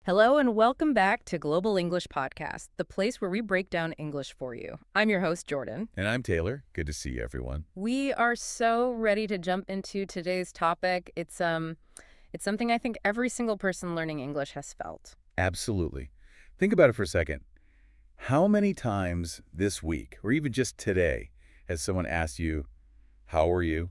Hello and welcome back to Global English Podcast, the place where we break down English for you. I'm your host, Jordan. And I'm Taylor. Good to see you, everyone. We are so ready to jump into today's topic. It's something I think every single person learning English has felt. Absolutely. Think about it for a second. How many times this week, or even just today, has someone asked you, how are you?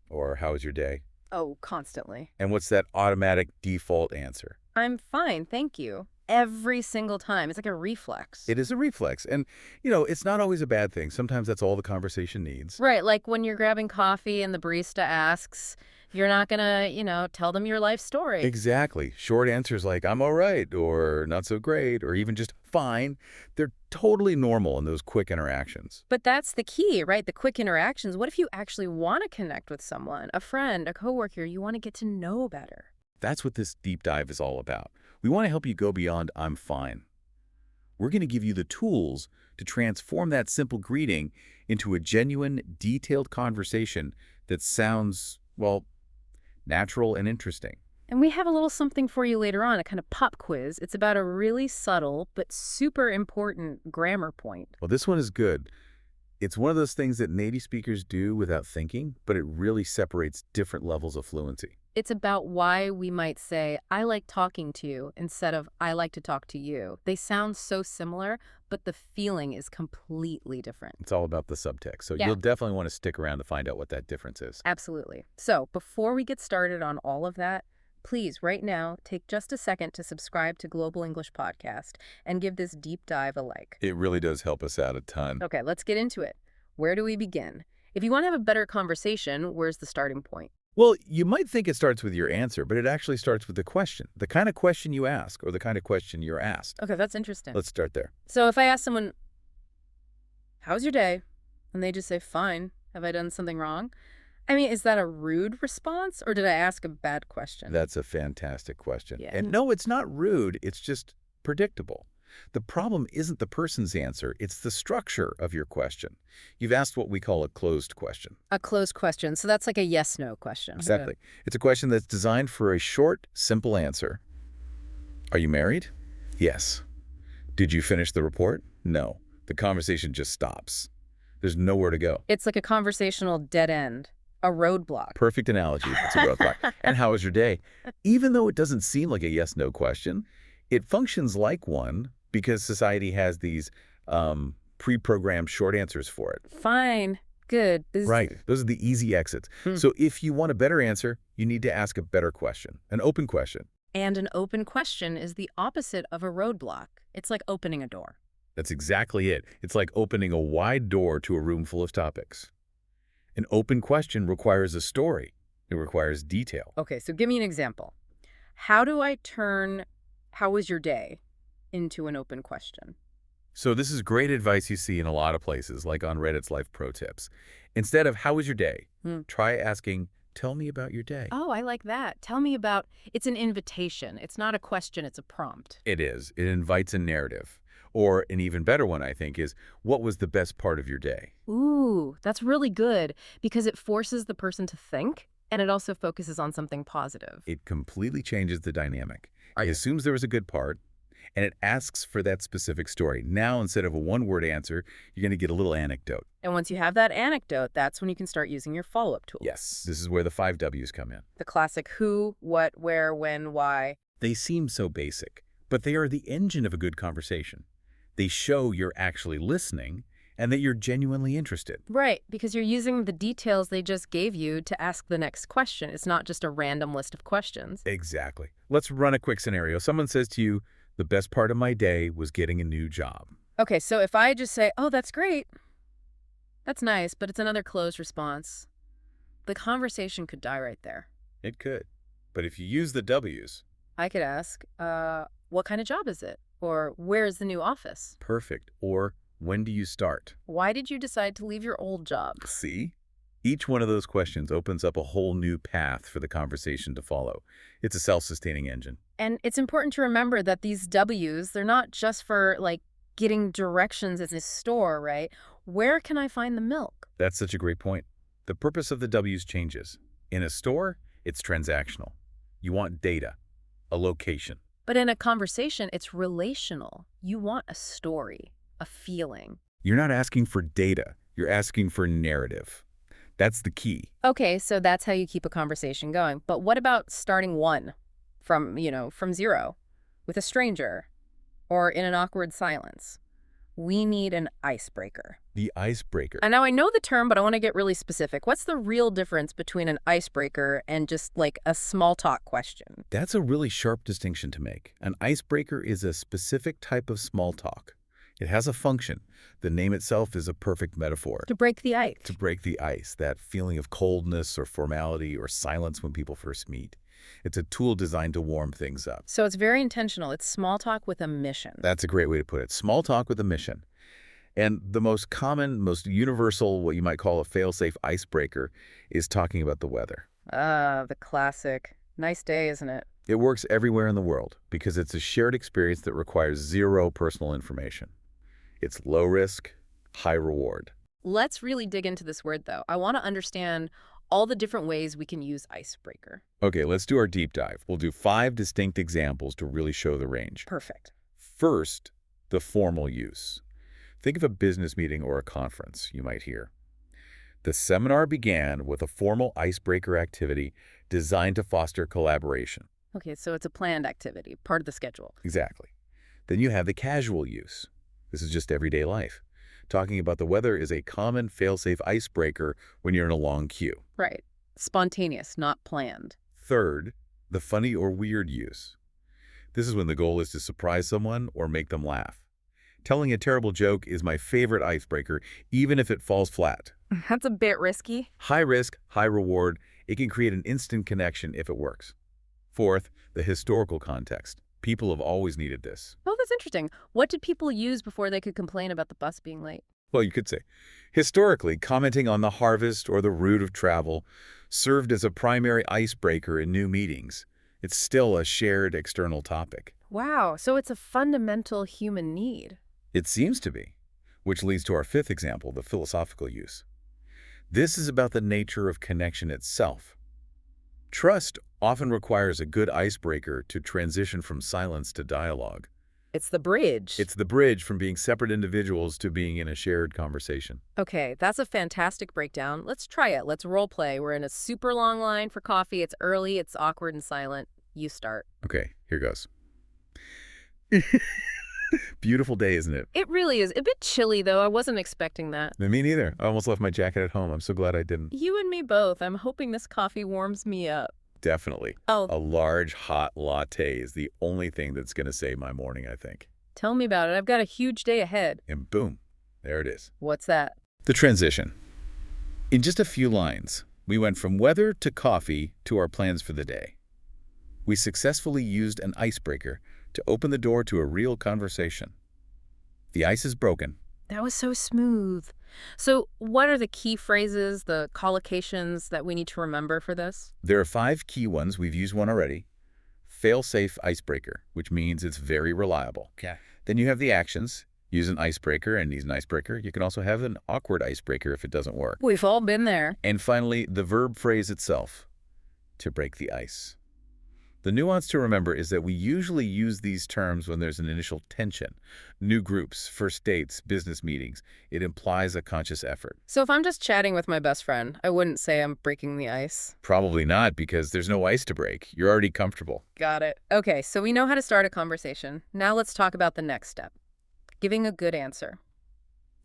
Or how was your day? Oh, constantly. And what's that automatic default answer? I'm fine, thank you. Every single time. It's like a reflex. It is a reflex. And, it's not always a bad thing. Sometimes that's all the conversation needs. Right, like when you're grabbing coffee and the barista asks, you're not going to, tell them your life story. Exactly. Short answers like, I'm all right, or not so great, or even just fine. They're totally normal in those quick interactions. But that's the key, right? The quick interactions. What if you actually want to connect with someone, a friend, a coworker, you want to get to know better? That's what this deep dive is all about. We want to help you go beyond I'm fine. We're going to give you the tools to transform that simple greeting into a genuine, detailed conversation that sounds, well, natural and interesting. And we have a little something for you later on, a kind of pop quiz. It's about a really subtle but super important grammar point. Well, this one is good. It's one of those things that native speakers do without thinking, but it really separates different levels of fluency. It's about why we might say, I like talking to you, instead of I like to talk to you. They sound so similar, but the feeling is completely different. It's all about the subtext, so Yeah. you'll definitely want to stick around to find out what that difference is. Absolutely. So before we get started on all of that, please, right now, take just a second to subscribe to Global English Podcast and give this deep dive a like. It really does help us out a ton. Okay, let's get into it. Where do we begin? If you want to have a better conversation, where's the starting point? Well, you might think it starts with your answer, but it actually starts with the question. The kind of question you ask or the kind of question you're asked. Okay, that's interesting. Let's start there. So if I ask someone, how's your day? And they just say, fine. Have I done something wrong? I mean, is that a rude response or did I ask a bad question? That's a fantastic question. Yeah. And no, it's not rude. It's just predictable. The problem isn't the person's answer. It's the structure of your question. You've asked what we call a closed question. A closed question. So that's like a yes-no question. Exactly. It's a question that's designed for a short, simple answer. Are you married? Yes. Did you finish the report? No. The conversation just stops. There's nowhere to go. It's like a conversational dead end, a roadblock. Perfect analogy. It's a roadblock. And how was your day? Even though it doesn't seem like a yes-no question, it functions like one because society has these pre-programmed short answers for it. Fine. Good. Right. Those are the easy exits. Hmm. So if you want a better answer, you need to ask a better question, an open question. And an open question is the opposite of a roadblock. It's like opening a door. That's exactly it. It's like opening a wide door to a room full of topics. An open question requires a story. It requires detail. Okay, so give me an example. How do I turn how was your day into an open question? So this is great advice you see in a lot of places, like on Reddit's Life Pro Tips. Instead of, how was your day? Try asking, tell me about your day. Oh, I like that. Tell me about, it's an invitation. It's not a question, it's a prompt. It is. It invites a narrative. Or an even better one, I think, is, what was the best part of your day? Ooh, that's really good because it forces the person to think and it also focuses on something positive. It completely changes the dynamic. It assumes there was a good part, and it asks for that specific story. Now, instead of a one-word answer, you're going to get a little anecdote. And once you have that anecdote, that's when you can start using your follow-up tools. Yes, this is where the 5 W's come in. The classic who, what, where, when, why. They seem so basic, but they are the engine of a good conversation. They show you're actually listening and that you're genuinely interested. Right, because you're using the details they just gave you to ask the next question. It's not just a random list of questions. Exactly. Let's run a quick scenario. Someone says to you, the best part of my day was getting a new job. Okay, so if I just say, oh, that's great, that's nice, but it's another closed response, the conversation could die right there. It could. But if you use the W's, I could ask, what kind of job is it? Or where is the new office? perfect. Or when do you start? Why did you decide to leave your old job? See? Each one of those questions opens up a whole new path for the conversation to follow. It's a self-sustaining engine. And it's important to remember that these W's, they're not just for, like, getting directions in a store, right? Where can I find the milk? That's such a great point. The purpose of the W's changes. In a store, it's transactional. You want data, a location, But in a conversation, it's relational. You want a story, a feeling. You're not asking for data. You're asking for narrative. That's the key. Okay, so that's how you keep a conversation going. But what about starting one from zero with a stranger or in an awkward silence? We need an icebreaker. The icebreaker. And now I know the term, but I want to get really specific. What's the real difference between an icebreaker and just like a small talk question? That's a really sharp distinction to make. An icebreaker is a specific type of small talk. It has a function. The name itself is a perfect metaphor. To break the ice. To break the ice, that feeling of coldness or formality or silence when people first meet. It's a tool designed to warm things up. So it's very intentional. It's small talk with a mission. That's a great way to put it. Small talk with a mission. And the most common, most universal, what you might call a fail-safe icebreaker is talking about the weather. Ah, the classic. Nice day, isn't it? It works everywhere in the world because it's a shared experience that requires zero personal information. It's low risk, high reward. Let's really dig into this word, though. I want to understand all the different ways we can use icebreaker. Okay, let's do our deep dive. We'll do 5 distinct examples to really show the range. Perfect. First, the formal use. Think of a business meeting or a conference you might hear. The seminar began with a formal icebreaker activity designed to foster collaboration. Okay, so it's a planned activity, part of the schedule. Exactly. Then you have the casual use. This is just everyday life. Talking about the weather is a common fail-safe icebreaker when you're in a long queue. Right. Spontaneous, not planned. Third, the funny or weird use. This is when the goal is to surprise someone or make them laugh. Telling a terrible joke is my favorite icebreaker, even if it falls flat. That's a bit risky. High risk, high reward. It can create an instant connection if it works. Fourth, the historical context. People have always needed this. Oh, that's interesting. What did people use before they could complain about the bus being late? Well, you could say, historically, commenting on the harvest or the route of travel served as a primary icebreaker in new meetings. It's still a shared external topic. Wow, so it's a fundamental human need. It seems to be, which leads to our 5th example, the philosophical use. This is about the nature of connection itself. Trust often requires a good icebreaker to transition from silence to dialogue. It's the bridge. It's the bridge from being separate individuals to being in a shared conversation. Okay, that's a fantastic breakdown. Let's try it. Let's role play. We're in a super long line for coffee. It's early, it's awkward and silent. You start. Okay, here goes. Beautiful day, isn't it? It really is. A bit chilly, though. I wasn't expecting that. Me neither. I almost left my jacket at home. I'm so glad I didn't. You and me both. I'm hoping this coffee warms me up. Definitely. Oh, A large hot latte is the only thing that's going to save my morning, I think. tell me about it. I've got a huge day ahead. And boom, there it is. What's that? The transition. In just a few lines, we went from weather to coffee to our plans for the day. We successfully used an icebreaker to open the door to a real conversation. The ice is broken. That was so smooth. So what are the key phrases, the collocations that we need to remember for this? There are 5 key ones. We've used one already. Fail-safe icebreaker, which means it's very reliable. Okay. Then you have the actions. Use an icebreaker and use an icebreaker. You can also have an awkward icebreaker if it doesn't work. We've all been there. And finally, the verb phrase itself, to break the ice. The nuance to remember is that we usually use these terms when there's an initial tension. New groups, first dates, business meetings. It implies a conscious effort. So if I'm just chatting with my best friend, I wouldn't say I'm breaking the ice. Probably not, because there's no ice to break. You're already comfortable. Got it. Okay, so we know how to start a conversation. Now let's talk about the next step. Giving a good answer.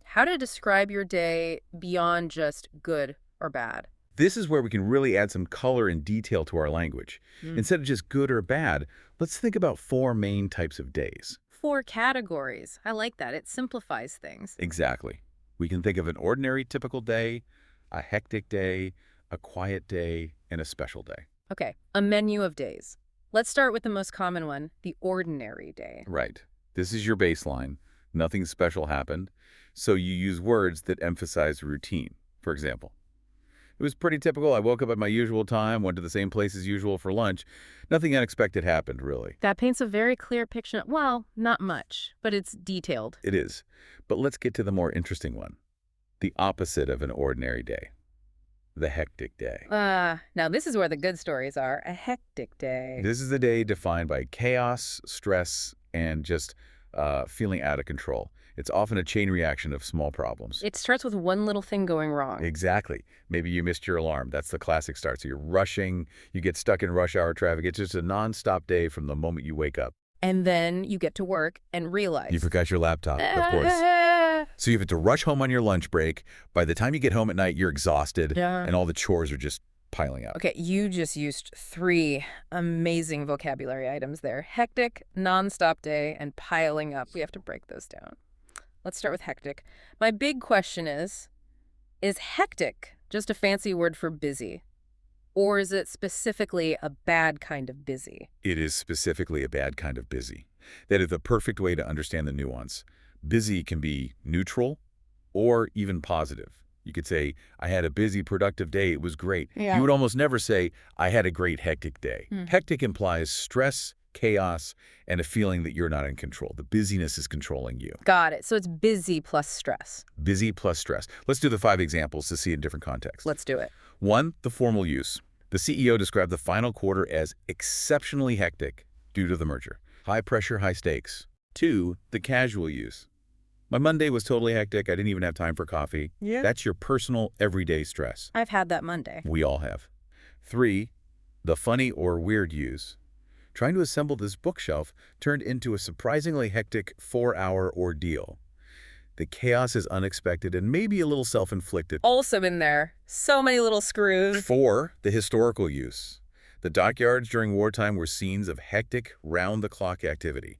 How to describe your day beyond just good or bad. This is where we can really add some color and detail to our language. Instead of just good or bad, let's think about 4 main types of days. 4 categories. I like that. It simplifies things. Exactly. We can think of an ordinary typical day, a hectic day, a quiet day, and a special day. Okay, a menu of days. Let's start with the most common one, the ordinary day. Right. This is your baseline. Nothing special happened. So you use words that emphasize routine. For example, it was pretty typical. I woke up at my usual time, went to the same place as usual for lunch. Nothing unexpected happened, really. That paints a very clear picture. Well, not much, but it's detailed. It is. But let's get to the more interesting one. The opposite of an ordinary day. the hectic day. Now this is where the good stories are. A hectic day. This is the day defined by chaos, stress, and just feeling out of control. It's often a chain reaction of small problems. It starts with one little thing going wrong. Exactly. Maybe you missed your alarm. That's the classic start. So you're rushing, you get stuck in rush hour traffic. It's just a nonstop day from the moment you wake up. And then you get to work and realize. You forgot your laptop, of course. So you have to rush home on your lunch break. By the time you get home at night, you're exhausted, and all the chores are just piling up. Okay, you just used 3 amazing vocabulary items there. Hectic, nonstop day, and piling up. We have to break those down. Let's start with hectic. My big question is hectic just a fancy word for busy? Or is it specifically a bad kind of busy? It is specifically a bad kind of busy. That is the perfect way to understand the nuance. Busy can be neutral or even positive. You could say, I had a busy, productive day. It was great. Yeah. You would almost never say, I had a great, hectic day. Hectic implies stress, chaos, and a feeling that you're not in control. The busyness is controlling you. Got it. So it's busy plus stress. Busy plus stress. Let's do the 5 examples to see in different contexts. Let's do it. 1, the formal use. The CEO described the final quarter as exceptionally hectic due to the merger. High pressure, high stakes. 2, the casual use. My Monday was totally hectic. I didn't even have time for coffee. Yeah. That's your personal, everyday stress. I've had that Monday. We all have. 3, the funny or weird use. Trying to assemble this bookshelf turned into a surprisingly hectic 4-hour ordeal. The chaos is unexpected and maybe a little self-inflicted. Also in there. So many little screws. 4, the historical use. The dockyards during wartime were scenes of hectic, round-the-clock activity.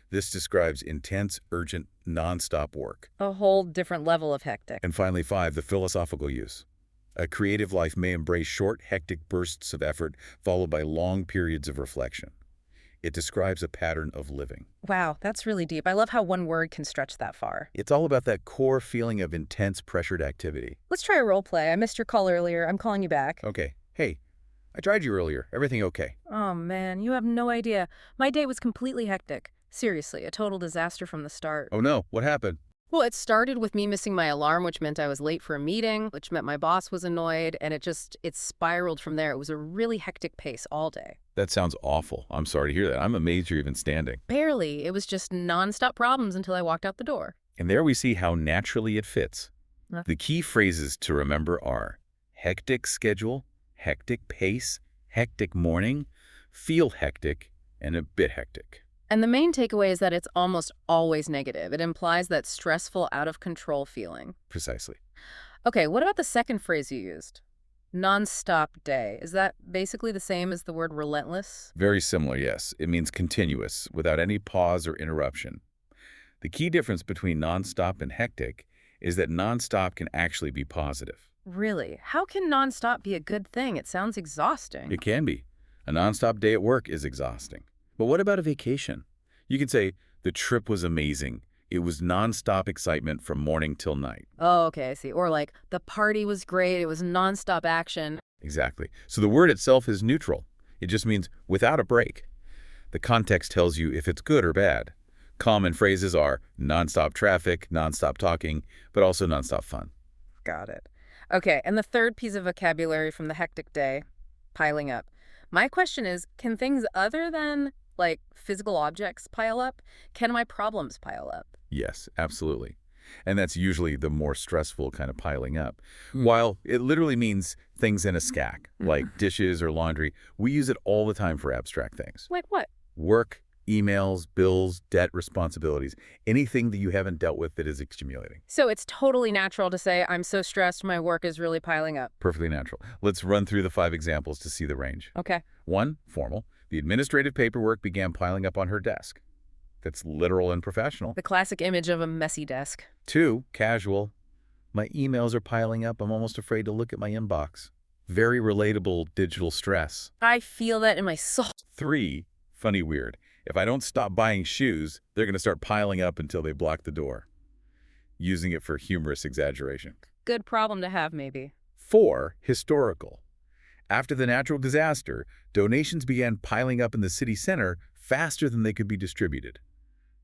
This describes intense, urgent, nonstop work. A whole different level of hectic. And finally, 5, the philosophical use. A creative life may embrace short, hectic bursts of effort followed by long periods of reflection. It describes a pattern of living. Wow, that's really deep. I love how one word can stretch that far. It's all about that core feeling of intense, pressured activity. Let's try a role play. I missed your call earlier. I'm calling you back. Okay. Hey, I tried you earlier. Everything okay? Oh, man, you have no idea. My day was completely hectic. Seriously, a total disaster from the start. Oh no, what happened? Well, it started with me missing my alarm, which meant I was late for a meeting, which meant my boss was annoyed, and it spiraled from there. It was a really hectic pace all day. That sounds awful. I'm sorry to hear that. I'm amazed you're even standing. Barely. It was just nonstop problems until I walked out the door. And there we see how naturally it fits. Huh? The key phrases to remember are hectic schedule, hectic pace, hectic morning, feel hectic, and a bit hectic. And the main takeaway is that it's almost always negative. It implies that stressful, out-of-control feeling. Precisely. Okay, what about the second phrase you used? Non-stop day. Is that basically the same as the word relentless? Very similar, yes. It means continuous, without any pause or interruption. The key difference between nonstop and hectic is that nonstop can actually be positive. Really? How can non-stop be a good thing? It sounds exhausting. It can be. A nonstop day at work is exhausting. But what about a vacation? You could say, the trip was amazing. It was nonstop excitement from morning till night. Oh, okay, I see. Or like, the party was great. It was nonstop action. Exactly. So the word itself is neutral. It just means without a break. The context tells you if it's good or bad. Common phrases are nonstop traffic, nonstop talking, but also nonstop fun. Got it. Okay, and the third piece of vocabulary from the hectic day, piling up. My question is, can things other than like physical objects pile up? Can my problems pile up? Yes, absolutely. And that's usually the more stressful kind of piling up. While it literally means things in a stack, like dishes or laundry, we use it all the time for abstract things. Like what? Work, emails, bills, debt, responsibilities, anything that you haven't dealt with that is accumulating. So it's totally natural to say, I'm so stressed, my work is really piling up. Perfectly natural. Let's run through the 5 examples to see the range. Okay. 1, formal. The administrative paperwork began piling up on her desk. That's literal and professional. The classic image of a messy desk. 2, casual. My emails are piling up. I'm almost afraid to look at my inbox. Very relatable digital stress. I feel that in my soul. 3, funny weird. If I don't stop buying shoes, they're going to start piling up until they block the door. Using it for humorous exaggeration. Good problem to have, maybe. 4, historical. After the natural disaster, donations began piling up in the city center faster than they could be distributed.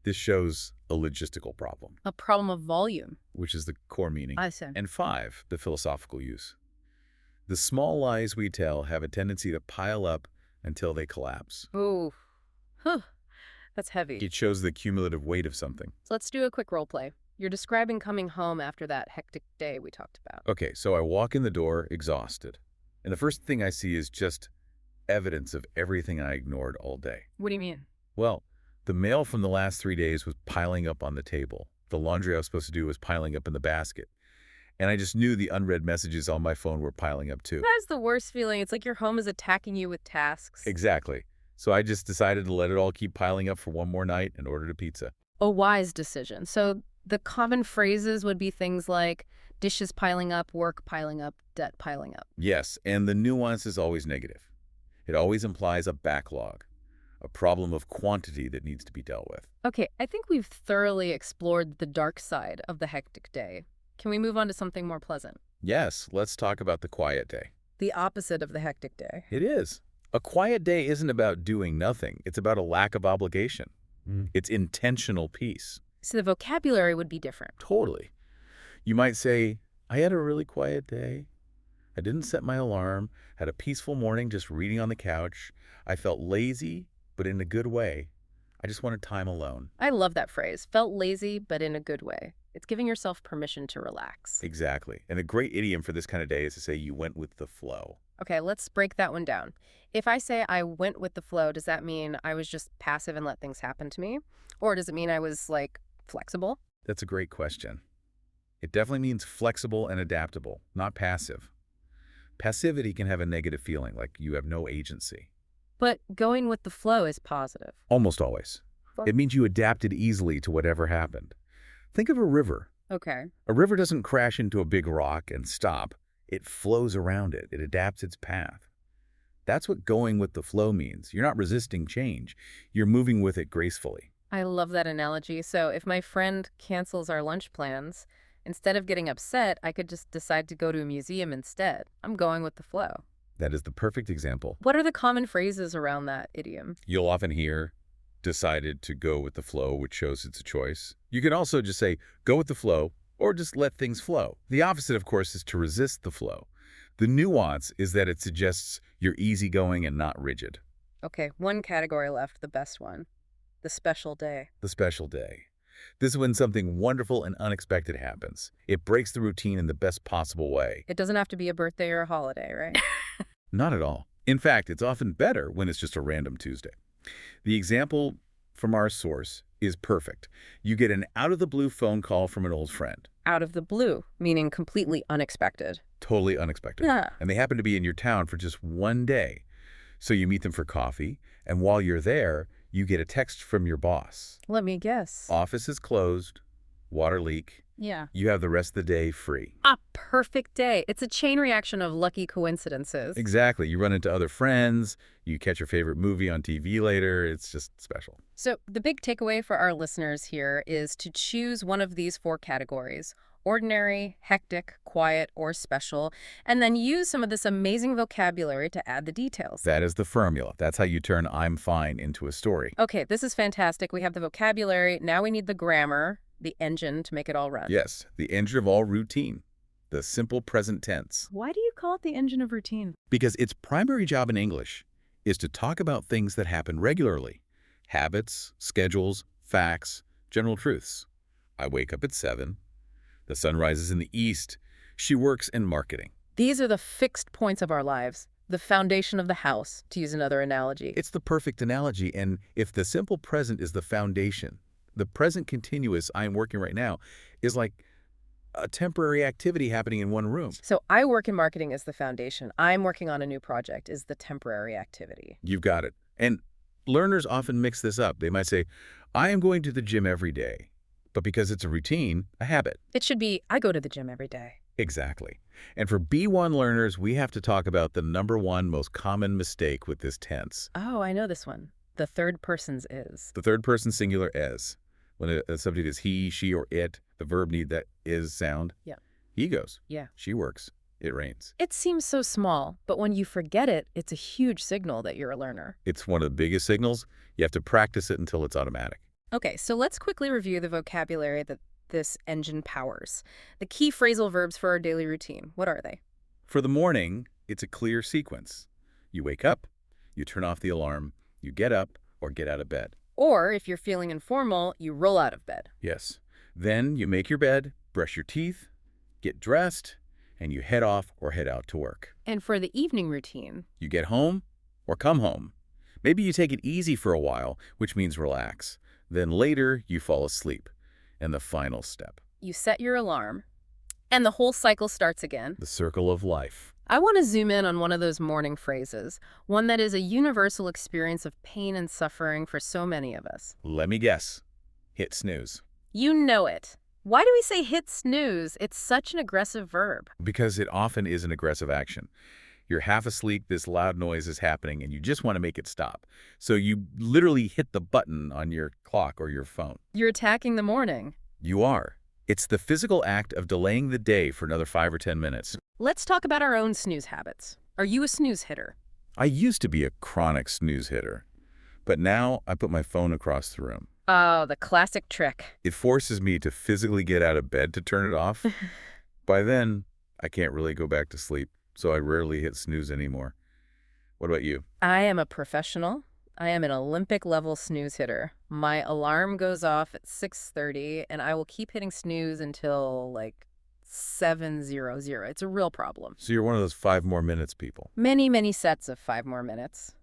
This shows a logistical problem, A problem of volume. which is the core meaning. I see. And 5, the philosophical use. The small lies we tell have a tendency to pile up until they collapse. Ooh, huh, that's heavy. It shows the cumulative weight of something. So let's do a quick role play. You're describing coming home after that hectic day we talked about. Okay, so I walk in the door exhausted, and the first thing I see is just evidence of everything I ignored all day. What do you mean? Well, the mail from the last 3 days was piling up on the table. The laundry I was supposed to do was piling up in the basket. And I just knew the unread messages on my phone were piling up too. That's the worst feeling. It's like your home is attacking you with tasks. Exactly. So I just decided to let it all keep piling up for one more night and ordered a pizza. A wise decision. So the common phrases would be things like dishes piling up, work piling up, debt piling up. Yes, and the nuance is always negative. It always implies a backlog, a problem of quantity that needs to be dealt with. Okay, I think we've thoroughly explored the dark side of the hectic day. Can we move on to something more pleasant? Yes, let's talk about the quiet day. The opposite of the hectic day. It is. A quiet day isn't about doing nothing. It's about a lack of obligation. It's intentional peace. So the vocabulary would be different. Totally. You might say, I had a really quiet day. I didn't set my alarm, had a peaceful morning just reading on the couch. I felt lazy, but in a good way. I just wanted time alone. I love that phrase. Felt lazy, but in a good way. It's giving yourself permission to relax. Exactly. And a great idiom for this kind of day is to say you went with the flow. Okay, let's break that one down. If I say I went with the flow, does that mean I was just passive and let things happen to me? Or does it mean I was, like, flexible? That's a great question. It definitely means flexible and adaptable, not passive. Passivity can have a negative feeling, like you have no agency. But going with the flow is positive. Almost always. It means you adapted easily to whatever happened. Think of a river. Okay. A river doesn't crash into a big rock and stop. It flows around it. It adapts its path. That's what going with the flow means. You're not resisting change. You're moving with it gracefully. I love that analogy. So if my friend cancels our lunch plans, instead of getting upset, I could just decide to go to a museum instead. I'm going with the flow. That is the perfect example. What are the common phrases around that idiom? You'll often hear, decided to go with the flow, which shows it's a choice. You can also just say, go with the flow, or just let things flow. The opposite, of course, is to resist the flow. The nuance is that it suggests you're easygoing and not rigid. Okay, one category left, the best one. The special day. The special day. This is when something wonderful and unexpected happens. It breaks the routine in the best possible way. It doesn't have to be a birthday or a holiday, right? Not at all. In fact, it's often better when it's just a random Tuesday. The example from our source is perfect. You get an out-of-the-blue phone call from an old friend. Out of the blue, meaning completely unexpected. Totally unexpected. Yeah. And they happen to be in your town for just one day. So you meet them for coffee, and while you're there, you get a text from your boss. Let me guess. Office is closed, water leak. Yeah. You have the rest of the day free. A perfect day. It's a chain reaction of lucky coincidences. Exactly. You run into other friends, you catch your favorite movie on TV later. It's just special. So the big takeaway for our listeners here is to choose one of these four categories: ordinary, hectic, quiet, or special, and then use some of this amazing vocabulary to add the details. That is the formula. That's how you turn I'm fine into a story. Okay, this is fantastic. We have the vocabulary. Now we need the grammar, the engine to make it all run. Yes, the engine of all routine, the simple present tense. Why do you call it the engine of routine? Because its primary job in English is to talk about things that happen regularly. Habits, schedules, facts, general truths. I wake up at 7. The sun rises in the east. She works in marketing. These are the fixed points of our lives, the foundation of the house, to use another analogy. It's the perfect analogy, and if the simple present is the foundation, the present continuous I am working right now is like a temporary activity happening in one room. So I work in marketing as the foundation. I'm working on a new project is the temporary activity. You've got it. And learners often mix this up. They might say, I am going to the gym every day. But because it's a routine, a habit. It should be, I go to the gym every day. Exactly. And for B1 learners, we have to talk about the #1 most common mistake with this tense. Oh, I know this one. The third person's is. The third person singular is. When a subject is he, she, or it, the verb need that is sound. Yeah. He goes. Yeah. She works. It rains. It seems so small, but when you forget it, it's a huge signal that you're a learner. It's one of the biggest signals. You have to practice it until it's automatic. Okay, so let's quickly review the vocabulary that this engine powers. The key phrasal verbs for our daily routine, what are they? For the morning, It's a clear sequence. You wake up, you turn off the alarm, you get up or get out of bed. Or if you're feeling informal, you roll out of bed. Yes. Then you make your bed, brush your teeth, get dressed, and you head off or head out to work. And for the evening routine, You get home or come home. Maybe you take it easy for a while, which means relax. Then later, you fall asleep. And the final step, you set your alarm, and the whole cycle starts again. the circle of life. I want to zoom in on one of those morning phrases, one that is a universal experience of pain and suffering for so many of us. Let me guess. Hit snooze. You know it. Why do we say hit snooze? It's such an aggressive verb. Because it often is an aggressive action. You're half asleep, this loud noise is happening, and you just want to make it stop. So you literally hit the button on your clock or your phone. You're attacking the morning. You are. It's the physical act of delaying the day for another 5 or 10 minutes. Let's talk about our own snooze habits. Are you a snooze hitter? I used to be a chronic snooze hitter, but now I put my phone across the room. Oh, the classic trick. It forces me to physically get out of bed to turn it off. By then, I can't really go back to sleep, so I rarely hit snooze anymore. What about you? I am a professional. I am an Olympic-level snooze hitter. My alarm goes off at 6:30, and I will keep hitting snooze until, like, 7:00. It's a real problem. So you're one of those 5 more minutes people. Many, many sets of 5 more minutes,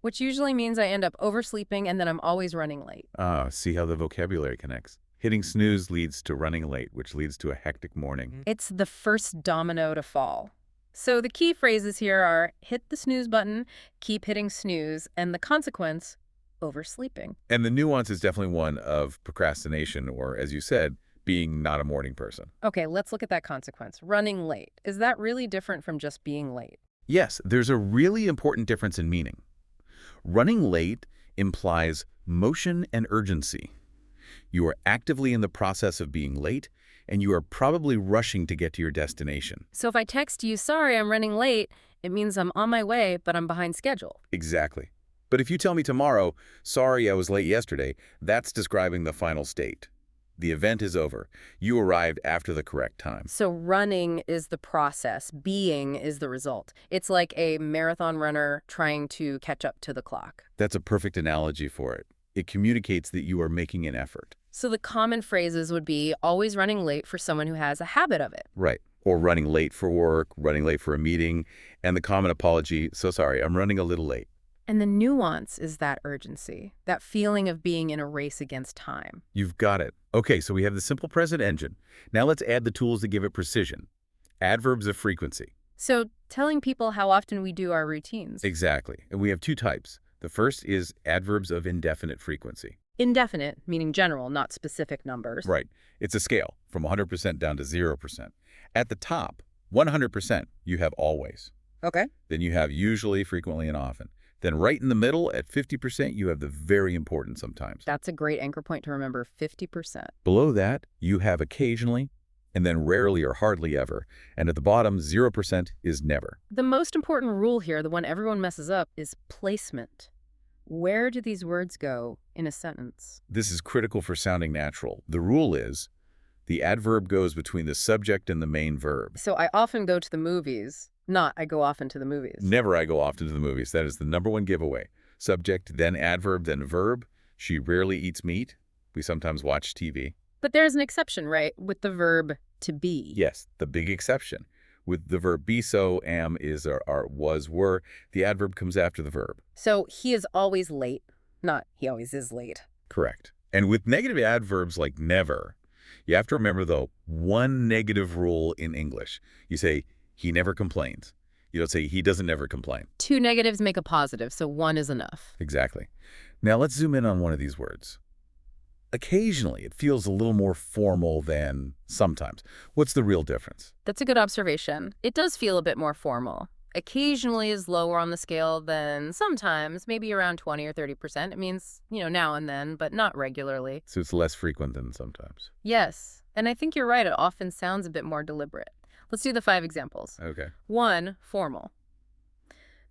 which usually means I end up oversleeping, and then I'm always running late. Ah, see how the vocabulary connects. Hitting snooze leads to running late, which leads to a hectic morning. It's the first domino to fall. So the key phrases here are hit the snooze button, keep hitting snooze, and the consequence, oversleeping. And the nuance is definitely one of procrastination, or as you said, being not a morning person. Okay, let's look at that consequence. Running late. Is that really different from just being late? Yes, there's a really important difference in meaning. Running late implies motion and urgency. You are actively in the process of being late, and you are probably rushing to get to your destination. So if I text you, sorry, I'm running late, it means I'm on my way, but I'm behind schedule. Exactly. But if you tell me tomorrow, sorry, I was late yesterday, that's describing the final state. The event is over. You arrived after the correct time. So running is the process. Being is the result. It's like a marathon runner trying to catch up to the clock. That's a perfect analogy for it. It communicates that you are making an effort. So the common phrases would be always running late for someone who has a habit of it. Right. Or running late for work, running late for a meeting, and the common apology, so sorry, I'm running a little late. And the nuance is that urgency, that feeling of being in a race against time. You've got it. Okay, so we have the simple present engine. Now let's add the tools that give it precision. Adverbs of frequency. So telling people how often we do our routines. Exactly. And we have 2 types. The first is adverbs of indefinite frequency. Indefinite, meaning general, not specific numbers. Right. It's a scale from 100% down to 0%. At the top, 100%, you have always. Okay. Then you have usually, frequently, and often. Then right in the middle, at 50%, you have the very important sometimes. That's a great anchor point to remember, 50%. Below that, you have occasionally, and then rarely or hardly ever. And at the bottom, 0% is never. The most important rule here, the one everyone messes up, is placement. Where do these words go in a sentence? This is critical for sounding natural. The rule is the adverb goes between the subject and the main verb. So I often go to the movies, not I go often to the movies. Never I go often to the movies. That is the #1 giveaway. Subject, then adverb, then verb. She rarely eats meat. We sometimes watch TV. But there's an exception, right? With the verb to be. Yes, the big exception. With the verb be, so, am, is, are, was, were, the adverb comes after the verb. So he is always late, not he always is late. Correct. And with negative adverbs like never, you have to remember, though, one negative rule in English. You say, he never complains. You don't say, he doesn't never complain. 2 negatives make a positive, so 1 is enough. Exactly. Now let's zoom in on one of these words. Occasionally, it feels a little more formal than sometimes. What's the real difference? That's a good observation. It does feel a bit more formal. Occasionally is lower on the scale than sometimes, maybe around 20 or 30%. It means, now and then, but not regularly. So it's less frequent than sometimes. Yes, and I think you're right. It often sounds a bit more deliberate. Let's do the 5 examples. Okay. 1, formal.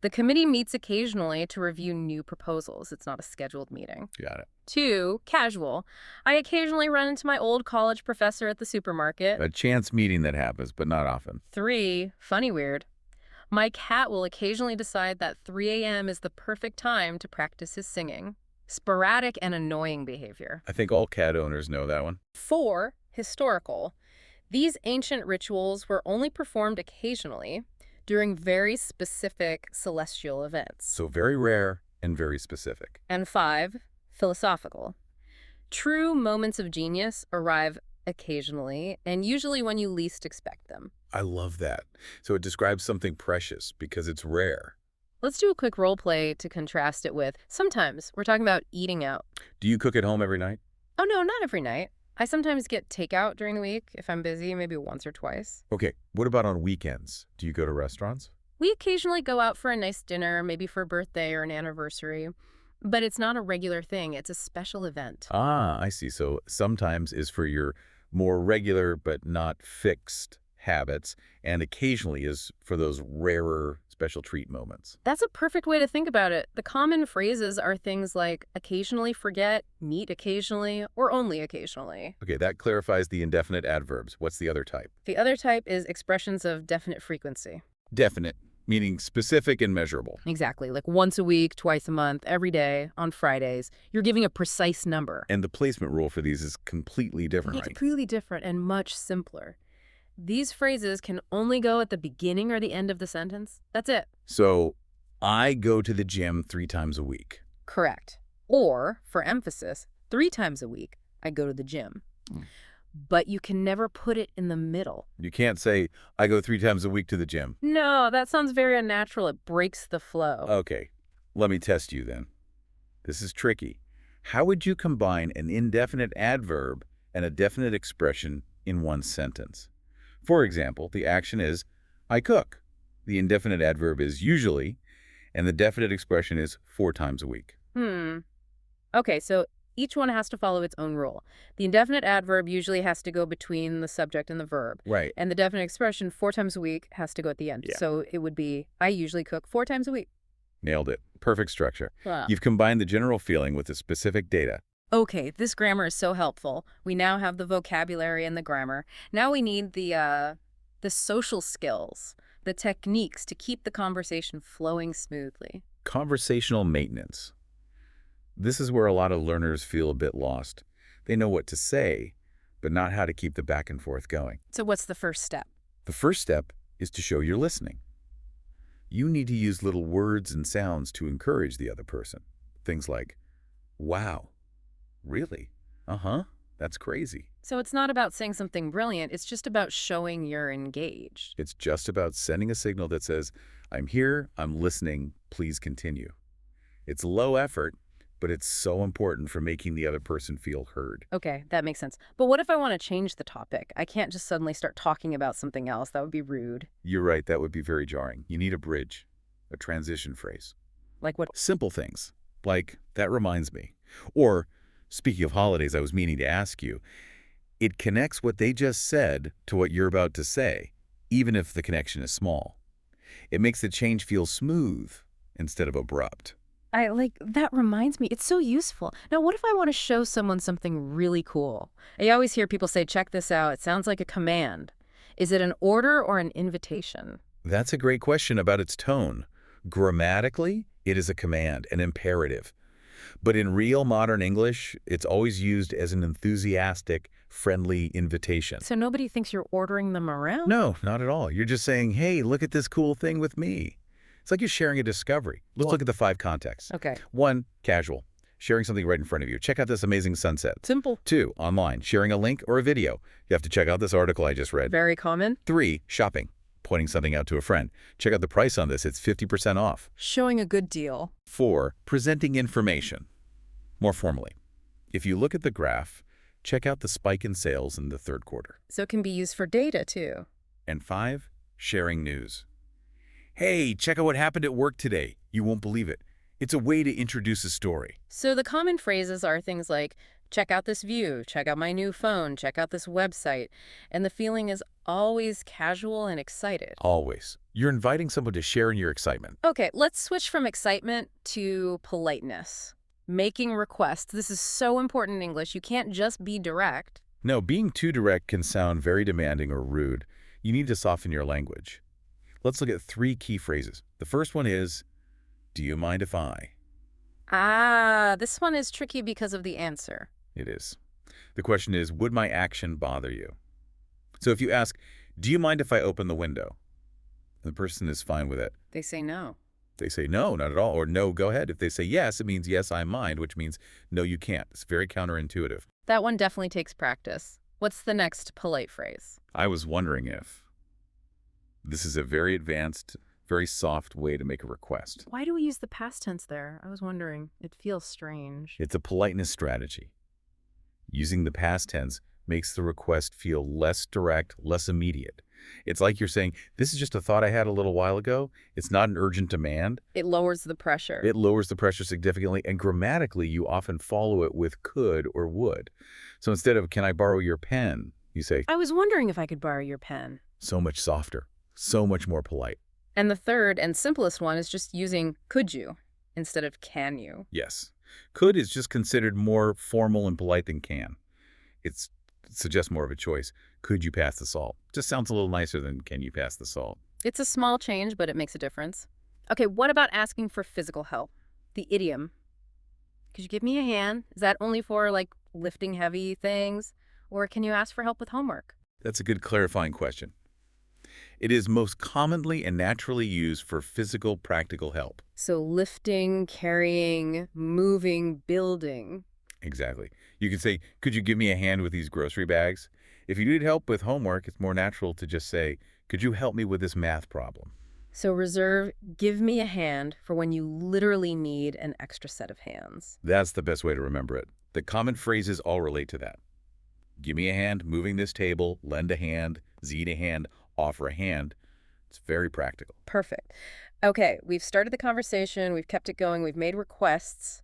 The committee meets occasionally to review new proposals. It's not a scheduled meeting. Got it. 2, casual. I occasionally run into my old college professor at the supermarket. A chance meeting that happens, but not often. 3, funny weird. My cat will occasionally decide that 3 a.m. is the perfect time to practice his singing. Sporadic and annoying behavior. I think all cat owners know that one. 4. Historical. These ancient rituals were only performed occasionally during very specific celestial events. So very rare and very specific. And 5. Philosophical. True moments of genius arrive occasionally, and usually when you least expect them. I love that. So it describes something precious because it's rare. Let's do a quick role play to contrast it with sometimes we're talking about eating out. Do you cook at home every night? Oh, no, not every night. I sometimes get takeout during the week if I'm busy, maybe once or twice. Okay, what about on weekends? Do you go to restaurants? We occasionally go out for a nice dinner, maybe for a birthday or an anniversary, but it's not a regular thing. It's a special event. Ah, I see. So sometimes is for your more regular but not fixed habits, and occasionally is for those rarer special treat moments. That's a perfect way to think about it. The common phrases are things like occasionally forget, meet occasionally, or only occasionally. Okay, that clarifies the indefinite adverbs. What's the other type? The other type is expressions of definite frequency. Definite, meaning specific and measurable. Exactly, like once a week, twice a month, every day, on Fridays. You're giving a precise number. And the placement rule for these is completely different, It's right? really different and much simpler. These phrases can only go at the beginning or the end of the sentence. That's it. So, I go to the gym 3 times a week. Correct. Or, for emphasis, 3 times a week, I go to the gym. But you can never put it in the middle. You can't say, I go 3 times a week to the gym. No, that sounds very unnatural. It breaks the flow. Okay, let me test you then. This is tricky. How would you combine an indefinite adverb and a definite expression in one sentence? For example, the action is, I cook. The indefinite adverb is usually, and the definite expression is 4 times a week. Okay, so each one has to follow its own rule. The indefinite adverb usually has to go between the subject and the verb. Right. And the definite expression, 4 times a week, has to go at the end. Yeah. So it would be, I usually cook 4 times a week. Nailed it. Perfect structure. Wow. You've combined the general feeling with the specific data. Okay, this grammar is so helpful. We now have the vocabulary and the grammar. Now we need the social skills, the techniques to keep the conversation flowing smoothly. Conversational maintenance. This is where a lot of learners feel a bit lost. They know what to say, but not how to keep the back and forth going. So what's the first step? The first step is to show you're listening. You need to use little words and sounds to encourage the other person. Things like, wow, really? Uh-huh, that's crazy. So it's not about saying something brilliant, it's just about showing you're engaged. It's just about sending a signal that says, I'm here, I'm listening, please continue. It's low effort, but it's so important for making the other person feel heard. Okay, that makes sense. But what if I want to change the topic? I can't just suddenly start talking about something else. That would be rude. You're right, that would be very jarring. You need a bridge, a transition phrase. Like what? Simple things, like, that reminds me. Or, speaking of holidays, I was meaning to ask you, it connects what they just said to what you're about to say, even if the connection is small. It makes the change feel smooth instead of abrupt. That reminds me, it's so useful. Now, what if I want to show someone something really cool? I always hear people say, check this out. It sounds like a command. Is it an order or an invitation? That's a great question about its tone. Grammatically, it is a command, an imperative. But in real modern English, it's always used as an enthusiastic, friendly invitation. So nobody thinks you're ordering them around? No, not at all. You're just saying, hey, look at this cool thing with me. It's like you're sharing a discovery. Let's look at the 5 contexts. Okay. 1, casual, sharing something right in front of you. Check out this amazing sunset. Simple. 2, online, sharing a link or a video. You have to check out this article I just read. Very common. 3, shopping, pointing something out to a friend. Check out the price on this. It's 50% off. Showing a good deal. 4, presenting information. More formally, if you look at the graph, check out the spike in sales in the 3rd quarter. So it can be used for data, too. And 5, sharing news. Hey, check out what happened at work today. You won't believe it. It's a way to introduce a story. So the common phrases are things like, check out this view, check out my new phone, check out this website. And the feeling is always casual and excited. Always. You're inviting someone to share in your excitement. Okay, let's switch from excitement to politeness. Making requests. This is so important in English. You can't just be direct. No, being too direct can sound very demanding or rude. You need to soften your language. Let's look at 3 key phrases. The first one is, do you mind if I? Ah, this one is tricky because of the answer. It is. The question is, would my action bother you? So if you ask, do you mind if I open the window? The person is fine with it. They say no. They say no, not at all, or no, go ahead. If they say yes, it means yes, I mind, which means no, you can't. It's very counterintuitive. That one definitely takes practice. What's the next polite phrase? I was wondering if. This is a very advanced, very soft way to make a request. Why do we use the past tense there? I was wondering. It feels strange. It's a politeness strategy. Using the past tense makes the request feel less direct, less immediate. It's like you're saying, this is just a thought I had a little while ago. It's not an urgent demand. It lowers the pressure. It lowers the pressure significantly, and grammatically, you often follow it with could or would. So instead of, can I borrow your pen, you say, I was wondering if I could borrow your pen. so much softer, so much more polite. And the third and simplest one is just using could you instead of can you. Yes. Could is just considered more formal and polite than can. It suggests more of a choice. Could you pass the salt? Just sounds a little nicer than can you pass the salt? It's a small change, but it makes a difference. Okay, what about asking for physical help? The idiom. Could you give me a hand? Is that only for, like, lifting heavy things? Or can you ask for help with homework? That's a good clarifying question. It is most commonly and naturally used for physical, practical help. So lifting, carrying, moving, building. Exactly. You could say, could you give me a hand with these grocery bags? If you need help with homework, it's more natural to just say, could you help me with this math problem? So reserve, give me a hand for when you literally need an extra set of hands. That's the best way to remember it. The common phrases all relate to that. Give me a hand moving this table, lend a hand, zed a hand, offer a hand. It's very practical. Perfect. Okay, we've started the conversation, we've kept it going, we've made requests.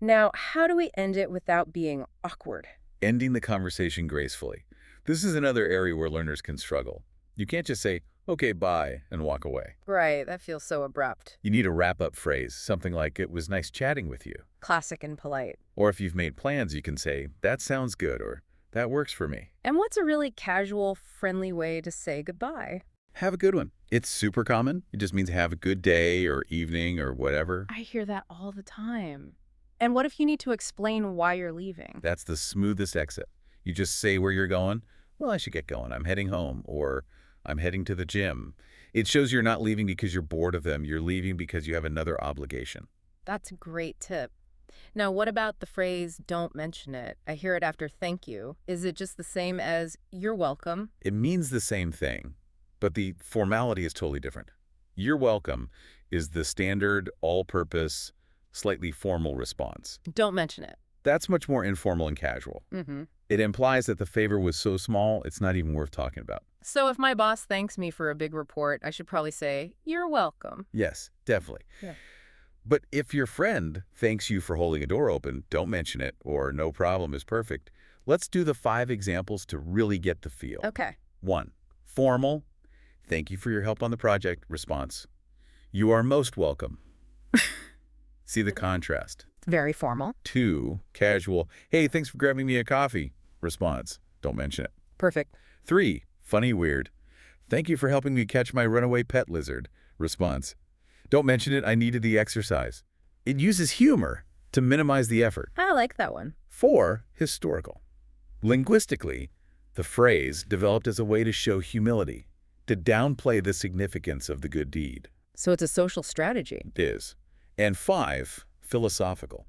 Now, how do we end it without being awkward? Ending the conversation gracefully. This is another area where learners can struggle. You can't just say, okay, bye, and walk away. Right, that feels so abrupt. You need a wrap-up phrase, something like, it was nice chatting with you. Classic and polite. Or if you've made plans, you can say, that sounds good, or that works for me. And what's a really casual, friendly way to say goodbye? Have a good one. It's super common. It just means have a good day or evening or whatever. I hear that all the time. And what if you need to explain why you're leaving? That's the smoothest exit. You just say where you're going. Well, I should get going. I'm heading home, or I'm heading to the gym. It shows you're not leaving because you're bored of them. You're leaving because you have another obligation. That's a great tip. Now, what about the phrase, don't mention it? I hear it after thank you. Is it just the same as you're welcome? It means the same thing, but the formality is totally different. You're welcome is the standard, all-purpose, slightly formal response. Don't mention it. That's much more informal and casual. It implies that the favor was so small, it's not even worth talking about. So if my boss thanks me for a big report, I should probably say, you're welcome. Yes, definitely. Yeah. But if your friend thanks you for holding a door open, don't mention it, or no problem is perfect. Let's do the 5 examples to really get the feel. Okay. 1. Formal. Thank you for your help on the project. Response. You are most welcome. See the contrast. Very formal. 2. Casual. Hey, thanks for grabbing me a coffee. Response. Don't mention it. Perfect. 3. Funny weird. Thank you for helping me catch my runaway pet lizard. Response. Don't mention it, I needed the exercise. It uses humor to minimize the effort. I like that one. 4. Historical. Linguistically, the phrase developed as a way to show humility, to downplay the significance of the good deed. So it's a social strategy. It is. And 5. Philosophical.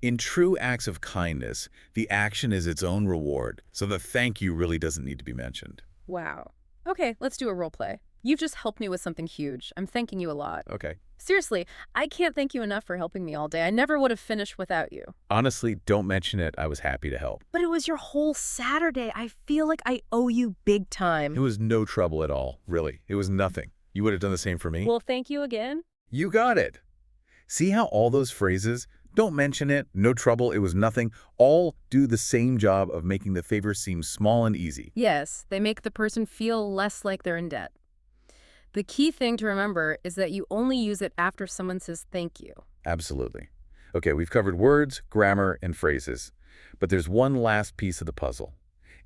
In true acts of kindness, the action is its own reward, so the thank you really doesn't need to be mentioned. Wow. Okay, let's do a role play. You've just helped me with something huge. I'm thanking you a lot. Okay. Seriously, I can't thank you enough for helping me all day. I never would have finished without you. Honestly, don't mention it. I was happy to help. But it was your whole Saturday. I feel like I owe you big time. It was no trouble at all, really. It was nothing. You would have done the same for me. Well, thank you again. You got it. See how all those phrases, don't mention it, no trouble, it was nothing, all do the same job of making the favor seem small and easy. Yes, they make the person feel less like they're in debt. The key thing to remember is that you only use it after someone says thank you. Absolutely. Okay, we've covered words, grammar, and phrases. But there's one last piece of the puzzle.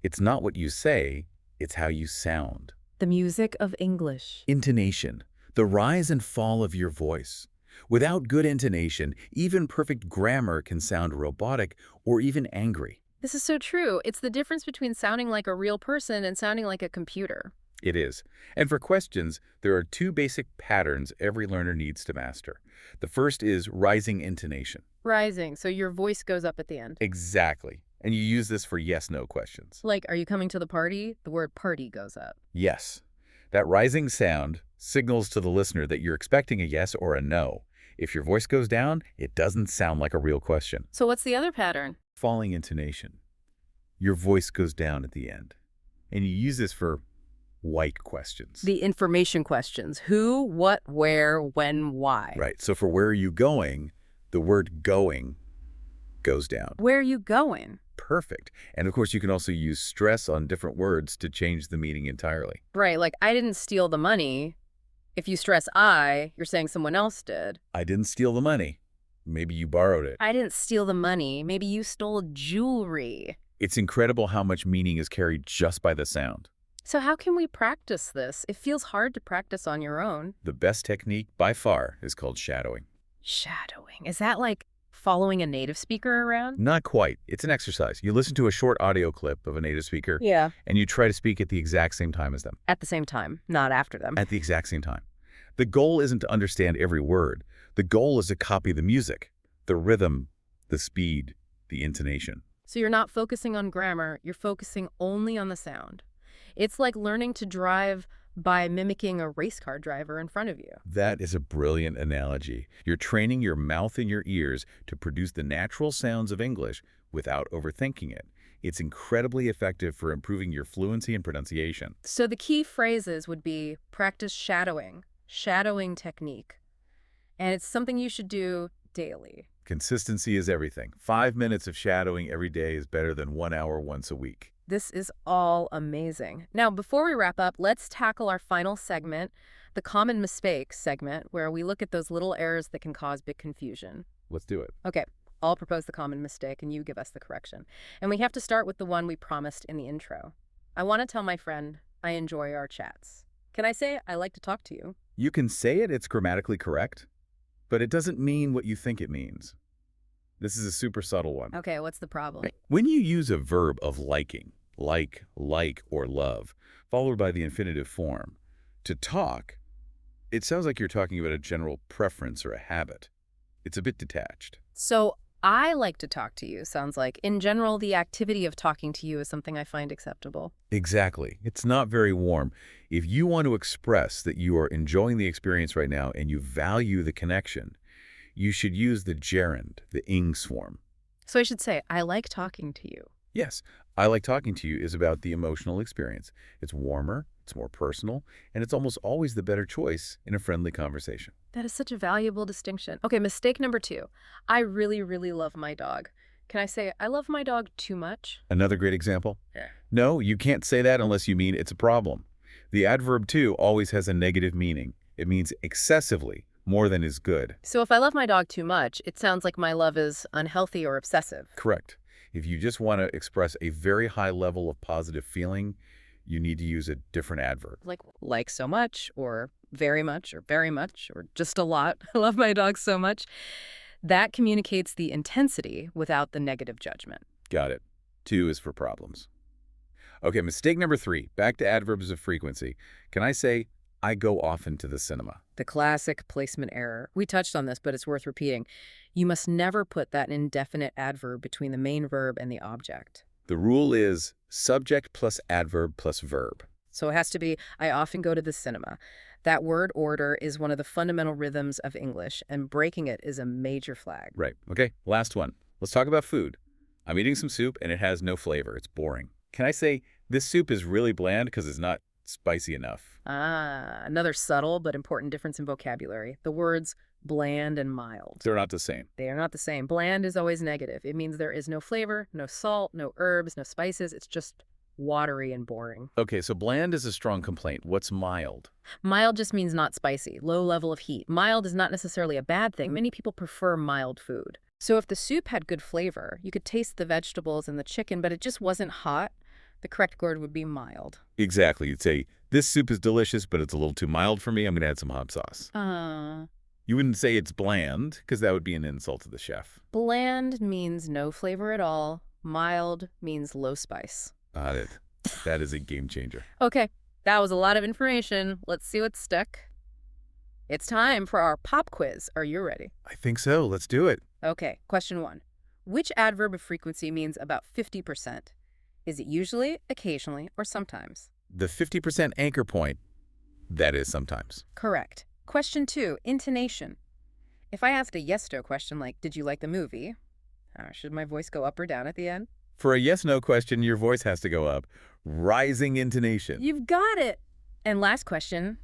It's not what you say, it's how you sound. The music of English. Intonation, the rise and fall of your voice. Without good intonation, even perfect grammar can sound robotic or even angry. This is so true. It's the difference between sounding like a real person and sounding like a computer. It is. And for questions, there are two basic patterns every learner needs to master. The first is rising intonation. Rising, so your voice goes up at the end. Exactly. And you use this for yes-no questions. Like, are you coming to the party? The word party goes up. Yes. That rising sound signals to the listener that you're expecting a yes or a no. If your voice goes down, it doesn't sound like a real question. So what's the other pattern? Falling intonation. Your voice goes down at the end. And you use this for white questions. The information questions. Who, what, where, when, why. Right. So for where are you going, the word going goes down. Where are you going? Perfect. And of course, you can also use stress on different words to change the meaning entirely. Right, like I didn't steal the money. If you stress I, you're saying someone else did. I didn't steal the money. Maybe you borrowed it. I didn't steal the money. Maybe you stole jewelry. It's incredible how much meaning is carried just by the sound. So how can we practice this? It feels hard to practice on your own. The best technique by far is called shadowing. Shadowing. Is that like following a native speaker around? Not quite. It's an exercise. You listen to a short audio clip of a native speaker, Yeah. and you try to speak at the exact same time as them. At the same time, not after them. At the exact same time. The goal isn't to understand every word. The goal is to copy the music, the rhythm, the speed, the intonation. So you're not focusing on grammar, you're focusing only on the sound. It's like learning to drive by mimicking a race car driver in front of you. That is a brilliant analogy. You're training your mouth and your ears to produce the natural sounds of English without overthinking it. It's incredibly effective for improving your fluency and pronunciation. So the key phrases would be practice shadowing technique. And it's something you should do daily. Consistency is everything. 5 minutes of shadowing every day is better than 1 hour once a week. This is all amazing. Now, before we wrap up, let's tackle our final segment, the common mistakes segment, where we look at those little errors that can cause big confusion. Let's do it. Okay, I'll propose the common mistake and you give us the correction. And we have to start with the one we promised in the intro. I want to tell my friend I enjoy our chats. Can I say I like to talk to you? You can say it's grammatically correct, but it doesn't mean what you think it means. This is a super subtle one. Okay, what's the problem? When you use a verb of liking, like, or love, followed by the infinitive form, to talk, it sounds like you're talking about a general preference or a habit. It's a bit detached. So I like to talk to you sounds like, in general, the activity of talking to you is something I find acceptable. Exactly. It's not very warm. If you want to express that you are enjoying the experience right now and you value the connection, you should use the gerund, the ings form. So I should say, I like talking to you. Yes, I like talking to you is about the emotional experience. It's warmer, it's more personal, and it's almost always the better choice in a friendly conversation. That is such a valuable distinction. Okay, mistake number 2. I really, really love my dog. Can I say, I love my dog too much? Another great example? Yeah. No, you can't say that unless you mean it's a problem. The adverb too always has a negative meaning. It means excessively, more than is good. So if I love my dog too much, it sounds like my love is unhealthy or obsessive. Correct. If you just want to express a very high level of positive feeling, you need to use a different adverb. Like so much, or very much, or just a lot. I love my dog so much. That communicates the intensity without the negative judgment. Got it. 2 is for problems. Okay, mistake number 3. Back to adverbs of frequency. Can I say, I go often to the cinema? The classic placement error. We touched on this, but it's worth repeating. You must never put that indefinite adverb between the main verb and the object. The rule is subject plus adverb plus verb. So it has to be, I often go to the cinema. That word order is one of the fundamental rhythms of English, and breaking it is a major flag. Right. Okay, last one. Let's talk about food. I'm eating some soup and it has no flavor. It's boring. Can I say, this soup is really bland because it's not spicy enough? Ah, another subtle but important difference in vocabulary. The words bland and mild. They're not the same. They are not the same. Bland is always negative. It means there is no flavor, no salt, no herbs, no spices. It's just watery and boring. Okay, so bland is a strong complaint. What's mild? Mild just means not spicy, low level of heat. Mild is not necessarily a bad thing. Many people prefer mild food. So if the soup had good flavor, you could taste the vegetables and the chicken, but it just wasn't hot, The correct word would be mild. Exactly. You'd say, this soup is delicious, but it's a little too mild for me. I'm going to add some hot sauce. You wouldn't say it's bland, because that would be an insult to the chef. Bland means no flavor at all. Mild means low spice. Got it. That is a game changer. Okay, that was a lot of information. Let's see what's stuck. It's time for our pop quiz. Are you ready? I think so. Let's do it. Okay, question 1. Which adverb of frequency means about 50%? Is it usually, occasionally, or sometimes? The 50% anchor point, that is sometimes. Correct. Question 2, intonation. If I asked a yes-no question like, did you like the movie? Should my voice go up or down at the end? For a yes-no question, your voice has to go up. Rising intonation. You've got it. And last question.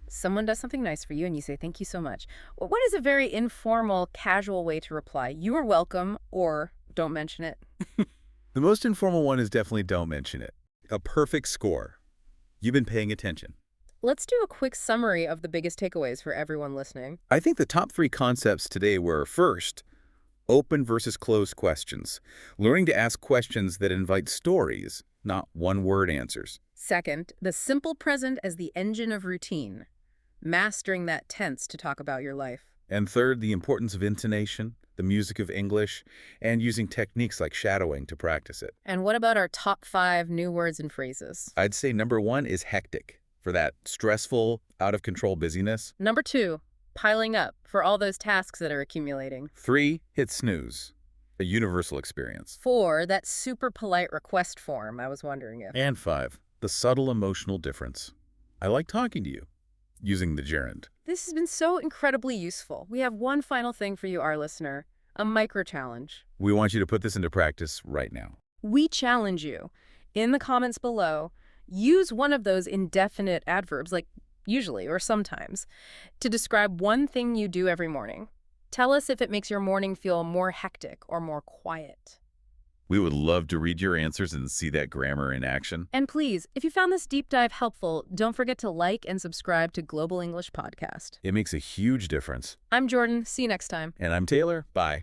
Someone does something nice for you and you say, thank you so much. What is a very informal, casual way to reply? You are welcome, or don't mention it. The most informal one is definitely don't mention it. A perfect score. You've been paying attention. Let's do a quick summary of the biggest takeaways for everyone listening. I think the top 3 concepts today were, first, open versus closed questions. Learning to ask questions that invite stories, not one-word answers. Second, the simple present as the engine of routine. Mastering that tense to talk about your life. And third, the importance of intonation, the music of English, and using techniques like shadowing to practice it. And what about our top 5 new words and phrases? I'd say number 1 is hectic, for that stressful, out-of-control busyness. Number 2, piling up, for all those tasks that are accumulating. 3, hit snooze, a universal experience. 4, that super polite request form, I was wondering if. And 5, the subtle emotional difference. I like talking to you, using the gerund. This has been so incredibly useful. We have one final thing for you, our listener, a micro-challenge. We want you to put this into practice right now. We challenge you, in the comments below, use one of those indefinite adverbs, like usually or sometimes, to describe one thing you do every morning. Tell us if it makes your morning feel more hectic or more quiet. We would love to read your answers and see that grammar in action. And please, if you found this deep dive helpful, don't forget to like and subscribe to Global English Podcast. It makes a huge difference. I'm Jordan. See you next time. And I'm Taylor. Bye.